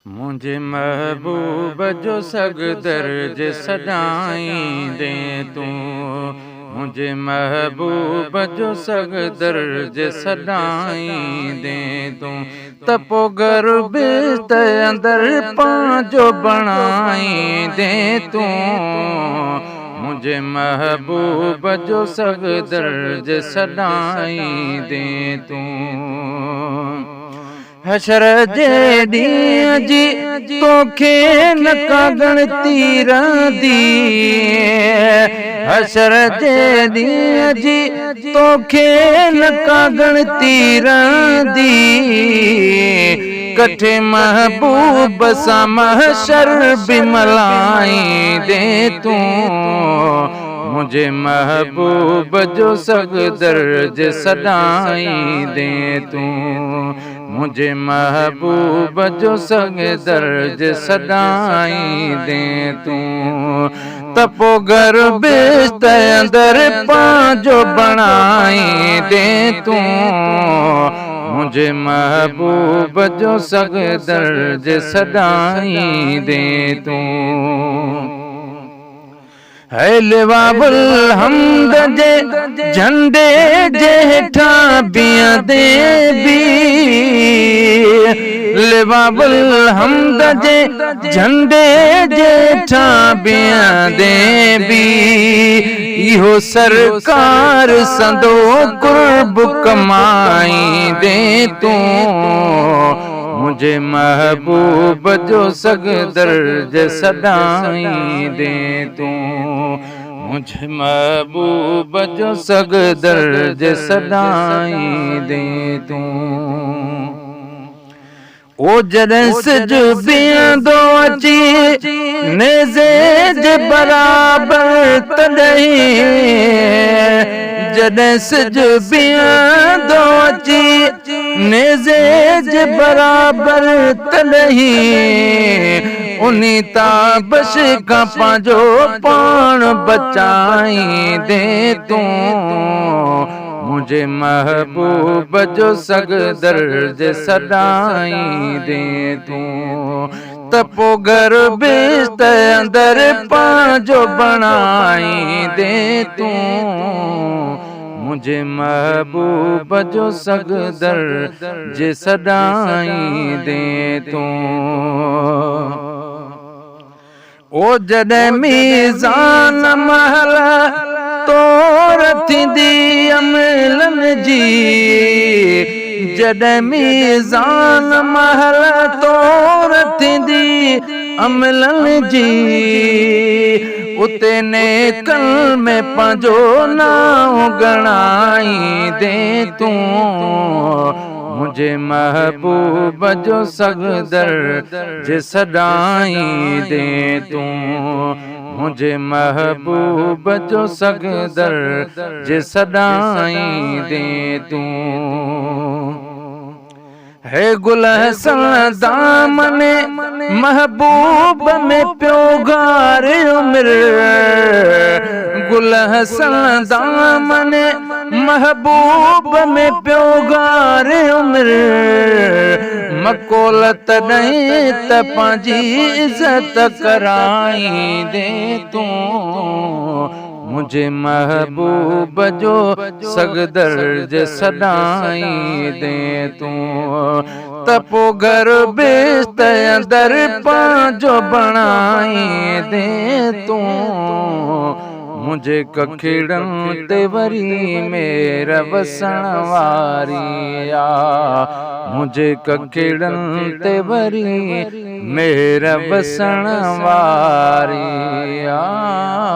मुझे महबूब जो सगदर जे सदाईंदे तू। मुझे महबूब जो सगदर जे सदाईंदे तू। तपो गर्भ ते अंदर पांजो बणाईंदे तू। मुझे महबूब जो सगदर जे सदाईंदे तू। हशर जे ॾींहं जी तोखे न का ॻणती रहंदी। हशर जे ॾींहं जी तोखे न का ॻणती रहंदी। कठे महबूब सां महशर बि मल्हाईंदे तू। मुझे महबूब जो सगदर जे सदाईंदे तू। मुझे महबूब जो सगदर जे सदाईंदे तू। तपो गर्भ ते अंदर पांजो बणाईंदे तू। मुझे महबूब जो सगदर जे सदाईंदे तू। है लिवाबुल हम्द जे झंडे जे हेठां बीहंदे भी। लिवाबुल हम्द जे झंडे जे हेठां बीहंदे भी। इहो सरकार संदो कुर्ब कमाईंदे तू। मुझे महबूब जो सगदर जे सदाईंदे तू। मुझे महबूब जो सगदर जे सदाईंदे तू। ओ जॾहिं सिज बीहंदो अची नेज़े जे बराबर तॾहिं। जॾहिं सिज बीहंदो अची नेज़े जे बराबर तॾहिं। उन्हीं ताबश खां पंहिंजो पाण बचाईंदे तू। मुझे महबूब जो सगदर जे सदाईंदे तू। तपो गर्भ ते अंदर पांजो बणाईंदे तू। मुझे महबूब जो सगदर जे सदाईंदे तू। ओ जॾहिं मीज़ान महल तोर थींदी अमलनि जी। जॾहिं मीज़ान महल तोर थींदी अमलनि जी। उते नेकनि में पंहिंजो नाम ॻणाईंदे तू। मुझे महबूब जो सगदर जे सदाईंदे तू। मुझे महबूब जो सगदर जे सदाईंदे तू। है गुल हसन दामने महबूब में प्योगार उम्र। गुल हसन दामने महबूब में प्योगार उम्र। मकोल तॾहिं त पंहिंजी इज़त कराईंदे तू। मुझे महबूब जो सगदर जे सदाईंदे तू। तपो गर्भ ते अंदर पांजो बणाईंदे तू। मुझे कखिड़नि ते वरी मेर वसण वारी आ। मुझे कखिड़नि ते वरी मेर वसण वारी आ।